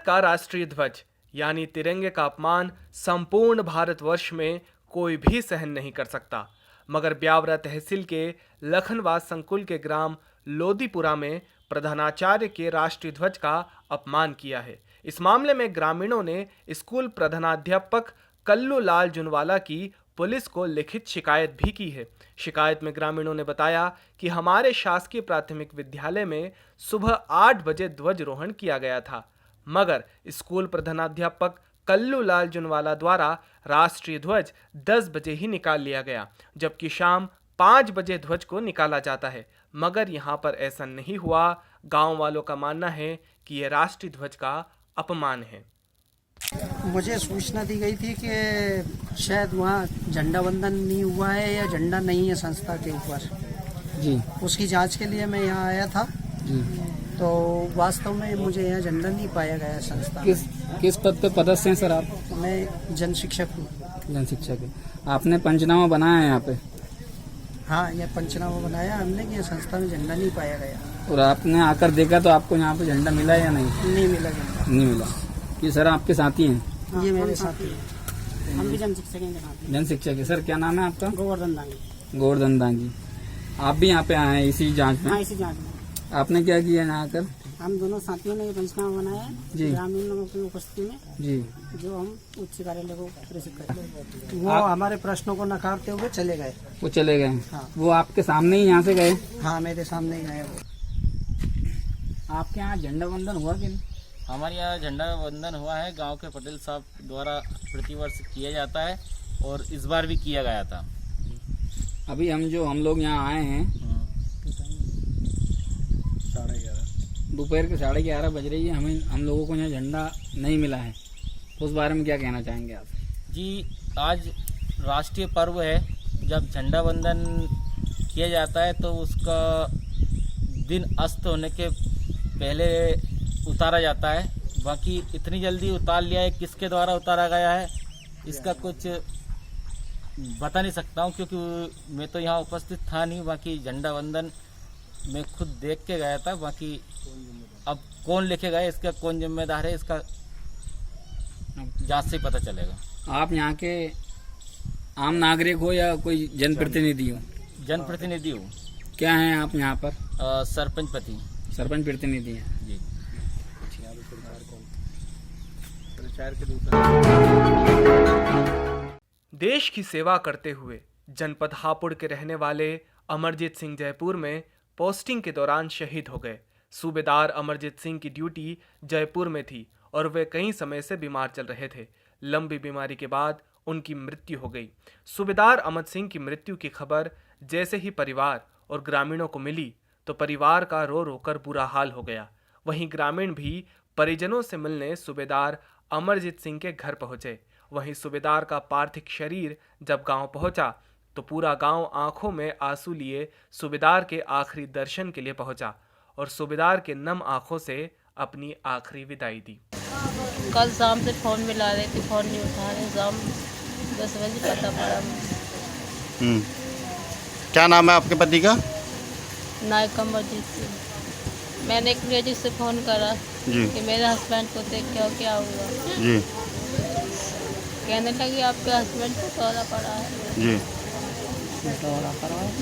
भारत का राष्ट्रीय ध्वज यानी तिरंगे का अपमान संपूर्ण भारतवर्ष में कोई भी सहन नहीं कर सकता, मगर ब्यावरा तहसील के लखनवास संकुल के ग्राम लोदीपुरा में प्रधानाचार्य के राष्ट्रीय ध्वज का अपमान किया है। इस मामले में ग्रामीणों ने स्कूल प्रधानाध्यापक कल्लू लाल जुनवाला की पुलिस को लिखित शिकायत भी की है। शिकायत में ग्रामीणों ने बताया कि हमारे शासकीय प्राथमिक विद्यालय में सुबह 8 बजे ध्वजारोहण किया गया था, मगर स्कूल प्रधानाध्यापक कल्लू लाल जुनवाला द्वारा राष्ट्रीय ध्वज 10 बजे ही निकाल लिया गया, जबकि शाम 5 बजे ध्वज को निकाला जाता है, मगर यहाँ पर ऐसा नहीं हुआ। गांव वालों का मानना है कि यह राष्ट्रीय ध्वज का अपमान है। मुझे सूचना दी गई थी कि शायद वहाँ झंडा वंदन नहीं हुआ है या झंडा नहीं है संस्था के ऊपर जी। उसकी जांच के लिए मैं यहाँ आया था जी। तो वास्तव में मुझे यहाँ झंडा नहीं पाया गया संस्था। किस पद पे पदस्थ हैं सर आप? मैं जन शिक्षक हूँ। जन शिक्षक है। आपने पंचनामा बनाया है यहाँ पे? हाँ, यह पंचनामा बनाया हमने कि संस्था में झंडा नहीं पाया गया। और आपने आकर देखा तो आपको यहाँ पे झंडा मिला या नहीं? नहीं मिला झंडा। नहीं मिला। ये सर आपके साथी हैं? हाँ, ये मेरे साथी हैं। हम भी जन शिक्षक हैं। जन शिक्षक है। सर क्या नाम है आपका? गोवर्धन दांगी। गोवर्धन दांगी। आप भी यहाँ पे आए हैं इसी जांच में? हाँ, इसी जांच में। आपने क्या किया यहाँ आकर? हम दोनों साथियों ने ये पंचनामा बनाया जी। ग्रामीण लोगों की उपस्थिति में जी। जो हम उच्च कार्यालय को प्रेषित करते। वो हमारे प्रश्नों को नकारते हुए चले गए। वो चले गए? हाँ। वो आपके सामने ही यहाँ से गए? हाँ, मेरे सामने ही गए वो। आपके यहाँ झंडा वंदन हुआ कि नहीं? हमारे यहाँ झंडा वंदन हुआ है। गांव के पटेल साहब द्वारा प्रतिवर्ष किया जाता है और इस बार भी किया गया था। अभी हम लोग यहाँ आए हैं दोपहर के 11:30 बज रही है। हम लोगों को यहाँ झंडा नहीं मिला है। उस बारे में क्या कहना चाहेंगे आप? जी, आज राष्ट्रीय पर्व है। जब झंडा वंदन किया जाता है तो उसका दिन अस्त होने के पहले उतारा जाता है। बाकी इतनी जल्दी उतार लिया है, किसके द्वारा उतारा गया है इसका कुछ बता नहीं सकता हूँ, क्योंकि मैं तो यहाँ उपस्थित था नहीं। बाकी झंडा वंदन मैं खुद देख के गया था। बाकी अब कौन लेके गया, इसका कौन जिम्मेदार है, इसका जांच से पता चलेगा। आप यहाँ के आम नागरिक हो या कोई जनप्रतिनिधि हो? जनप्रतिनिधि हूँ। क्या हैं आप यहाँ पर? सरपंच पति। सरपंच प्रतिनिधि हैं जी। देश की सेवा करते हुए जनपद हापुड़ के रहने वाले अमरजीत सिंह जयपुर में पोस्टिंग के दौरान शहीद हो गए। सूबेदार अमरजीत सिंह की ड्यूटी जयपुर में थी और वे कई समय से बीमार चल रहे थे। लंबी बीमारी के बाद उनकी मृत्यु हो गई। सूबेदार अमर सिंह की मृत्यु की खबर जैसे ही परिवार और ग्रामीणों को मिली तो परिवार का रो रो कर बुरा हाल हो गया। वहीं ग्रामीण भी परिजनों से मिलने सूबेदार अमरजीत सिंह के घर पहुंचे। वहीं सूबेदार का पार्थिव शरीर जब गांव पहुंचा तो पूरा गांव आंखों में आंसू लिए सूबेदार के आखिरी दर्शन के लिए पहुंचा और सूबेदार के नम आंखों से अपनी आखिरी विदाई दी। कल शाम से फोन मिला रहे थे, फोन नहीं उठा रहे। शाम 10 बजे पता पड़ा। क्या नाम है आपके पति का? नायक अमरजीत सिंह। मैंने एक लेडीज से फ़ोन करा जी। कि मेरे हस्बैंड को देख के क्या हुआ। जी। कहने लगी आपके हस्बैंड को दौरा पड़ा है। जी।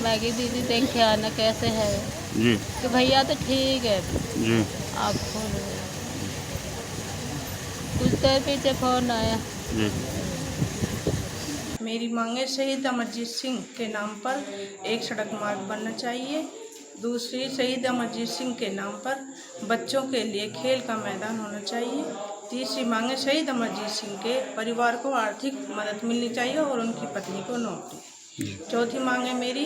मैं कि दीदी देख के आना कैसे है। जी। कि भैया तो ठीक है। जी। आप फोन कुछ देर पीछे फ़ोन आया। जी। मेरी मांगे शहीद अमरजीत सिंह के नाम पर एक सड़क मार्ग बनना चाहिए। दूसरी, शहीद अमरजीत सिंह के नाम पर बच्चों के लिए खेल का मैदान होना चाहिए। तीसरी मांगे, शहीद अमरजीत सिंह के परिवार को आर्थिक मदद मिलनी चाहिए और उनकी पत्नी को नौकरी। चौथी मांगे मेरी,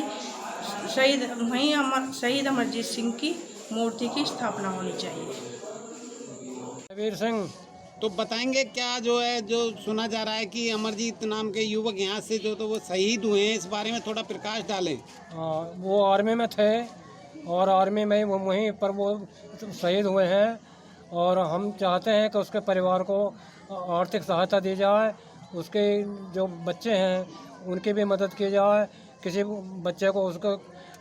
शहीद अमरजीत सिंह की मूर्ति की स्थापना होनी चाहिए। वीर सिंह। तो बताएंगे क्या जो है, जो सुना जा रहा है कि अमरजीत नाम के युवक यहाँ से जो तो वो शहीद हुए हैं, इस बारे में थोड़ा प्रकाश डालें। वो आर्मी में थे और आर्मी में वहीं पर वो शहीद हुए हैं और हम चाहते हैं कि उसके परिवार को आर्थिक सहायता दी जाए। उसके जो बच्चे हैं उनकी भी मदद की जाए। किसी बच्चे को उसको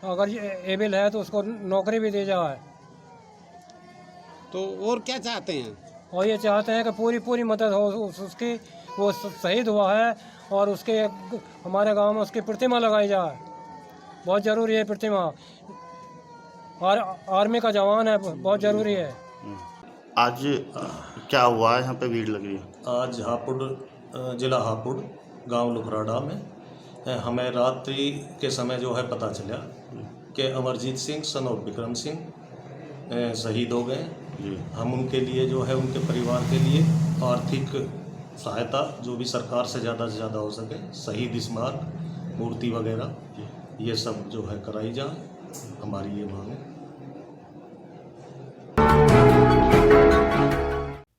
अगर एबल है तो उसको नौकरी भी दी जाए। तो और क्या चाहते हैं? और ये चाहते हैं कि पूरी पूरी मदद हो उसकी। वो शहीद हुआ है और उसके हमारे गांव में उसकी प्रतिमा लगाई जाए, बहुत ज़रूरी है प्रतिमा। और आर्मी का जवान है, बहुत ज़रूरी है। आज क्या हुआ है, यहाँ पे भीड़ लगी है? आज हापुड़ जिला हापुड़ गांव लुखराडा में हमें रात्रि के समय जो है पता चला कि अमरजीत सिंह सन ऑफ विक्रम सिंह शहीद हो गए। हम उनके लिए जो है उनके परिवार के लिए आर्थिक सहायता जो भी सरकार से ज़्यादा हो सके, शहीद स्मारक मूर्ति वगैरह ये सब जो है कराई जाए, हमारी ये मांग है।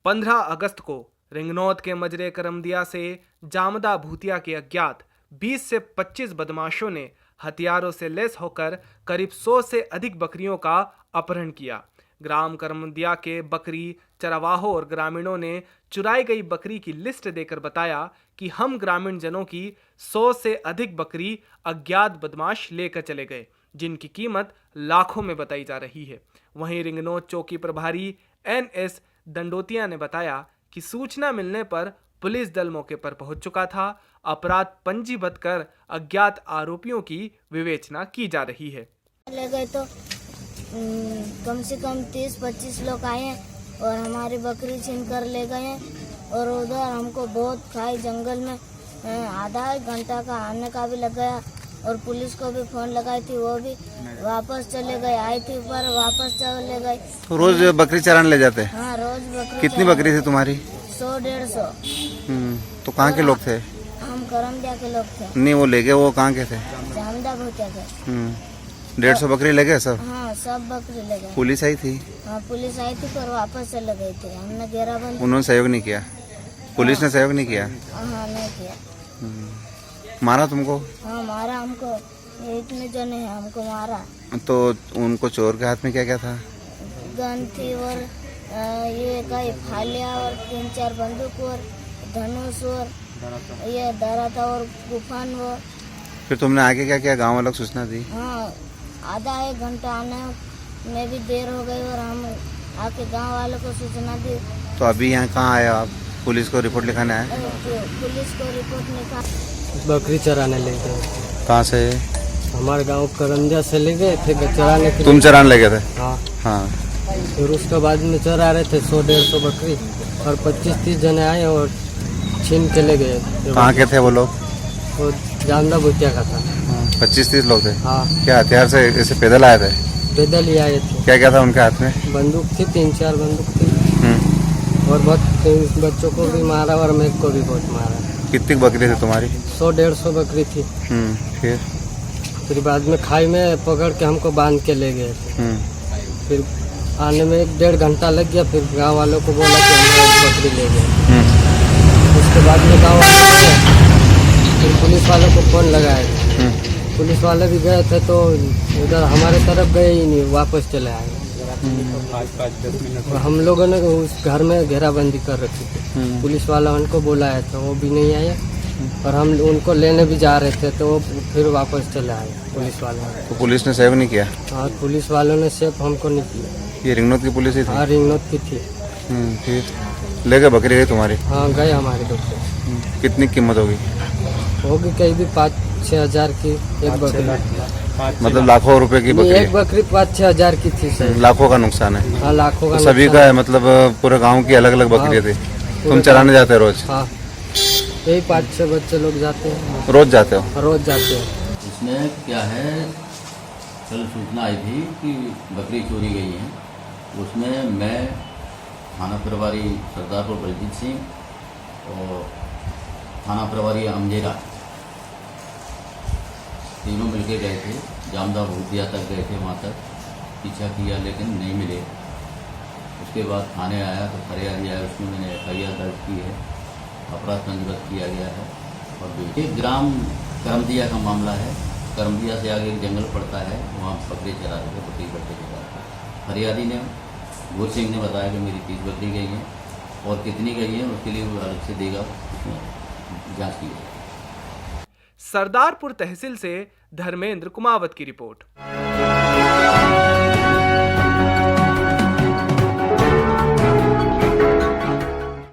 15 अगस्त को रिंगनौद के मजरे करमदिया से जामदा भूतिया के अज्ञात 20 से 25 बदमाशों ने हथियारों से लैस होकर करीब 100 से अधिक बकरियों का अपहरण किया। ग्राम करमदिया के बकरी चरवाहों और ग्रामीणों ने चुराई गई बकरी की लिस्ट देकर बताया कि हम ग्रामीण जनों की 100 से अधिक बकरी अज्ञात बदमाश लेकर चले गए, जिनकी कीमत लाखों में बताई जा रही है। वहीं रिंगनौद चौकी प्रभारी NS दंडोतिया ने बताया कि सूचना मिलने पर पुलिस दल मौके पर पहुंच चुका था। अपराध पंजीबद्ध कर अज्ञात आरोपियों की विवेचना की जा रही है। ले गए तो कम से कम 30-25 लोग आए हैं और हमारी बकरी छीन कर ले गए हैं। और उधर हमको बहुत खाई जंगल में आधा एक घंटा का आने का भी लग गया और पुलिस को भी फोन लगाई थी, वो भी वापस चले गए। आई थी पर वापस चले गए। तो रोज बकरी चराने ले जाते? हाँ, रोज बकरी। कितनी बकरी थी तुम्हारी? 100-150। तो कहाँ के लोग थे? हम करमदिया के लोग थे। नहीं, वो ले गए, वो कहाँ के थे? जामदा भूतिया के। 150 बकरी ले गए सब? हाँ, सब बकरी ले गए। पुलिस आई थी? हाँ, पुलिस आई थी पर वापस चले गई थी। हमने घेराबंदी। उन्होंने सहयोग नहीं किया? पुलिस ने सहयोग नहीं किया? हाँ, नहीं किया। मारा तुमको? हाँ, मारा हमको। इतने जने हैं, हमको मारा। तो उनको चोर के हाथ में क्या क्या था? गन थी और ये कई फालिया और 3-4 बंदूक और धनुष और ये दरा था और गुफान वो। फिर तुमने आगे क्या किया? गांव वालों को सूचना दी? हाँ, आधा एक घंटा आने में भी देर हो गई और हम आके गांव वालों को सूचना दी। तो अभी यहाँ कहाँ आए आप? पुलिस को रिपोर्ट लिखाने आए? पुलिस को रिपोर्ट लिखा। बकरी चराने ले गए। कहाँ से? हमारे गांव करंदिया से ले गए थे चराने के लिए। तुम चराने ले गए थे? हाँ। हाँ। फिर उसके बाद में चरा रहे थे 100-150 बकरी और 25-30 जने आए और छीन के ले गए। कहाँ के थे वो लोग? वो जामदा भूतिया का था। 25-30 लोग थे? हाँ। क्या हथियार से ऐसे पैदल आए थे? पैदल ही आए थे। क्या क्या था उनके हाथ में? बंदूक थी, 3-4 बंदूक थी और बहुत बच्चों को भी मारा और मेरे को भी बहुत मारा। कितनी बकरी थी तुम्हारी? 100-150 बकरी थी। फिर बाद में खाई में पकड़ के हमको बांध के ले गए थे। फिर आने में 1-1.5 घंटा लग गया। फिर गांव वालों को बोला कि हम बकरी ले गए। उसके बाद में गांव वाले फिर पुलिस वालों को फोन लगाया। पुलिस वाले भी गए थे तो उधर हमारे तरफ गए ही नहीं, वापस चले आए। 5-10 मिनट हम लोगों ने उस घर में घेराबंदी कर रखी थी। पुलिस वाला उनको बुलाया था, वो भी नहीं आया और हम उनको लेने भी जा रहे थे तो वो फिर वापस चले आए पुलिस वाले। तो पुलिस ने सहयोग नहीं किया? हाँ, पुलिस वालों ने सेफ हमको नहीं किया। ये रिंगनौद की पुलिस ही थी? हाँ, रिंगनौद की थी। फिर ले गए बकरी गई तुम्हारी? हाँ, गए हमारे दोस्त। कितनी कीमत होगी? कहीं भी 5-6 हजार की एक बकरी। मतलब लाखों रुपए की बकरी? एक बकरी 5-6 हजार की थी सर। लाखों का नुकसान है? हाँ, लाखों का। तो सभी का है, मतलब पूरे गांव की अलग अलग बकरियां थी? तुम चराने जाते हो रोज? हाँ, यही 5-6 बच्चे लोग जाते हैं। रोज जाते हो? रोज जाते हैं। इसमें क्या है, कल सूचना आई थी कि बकरी चोरी गई है। उसमें मैं थाना प्रभारी सरदारपुर बलजीत सिंह और थाना प्रभारी अमजेरा तीनों मिलके गए थे। जामदा भूतिया तक गए थे, वहाँ तक पीछा किया लेकिन नहीं मिले। उसके बाद थाने आया तो फरियाद आया, उसमें मैंने FIR दर्ज की है, अपराध पंजीबद्ध किया गया है। और एक ग्राम करमदिया का मामला है। करमदिया से आगे एक जंगल पड़ता है, वहाँ बकरी चरा रहे थे, बकरी कट्टे चला रहे। फरियादी ने भूत सिंह ने बताया कि मेरी 30 बकरी गई हैं और कितनी गई हैं उसके लिए वो अलग से देगा, उसमें जाँच की जाएगी। सरदारपुर तहसील से धर्मेंद्र कुमावत की रिपोर्ट।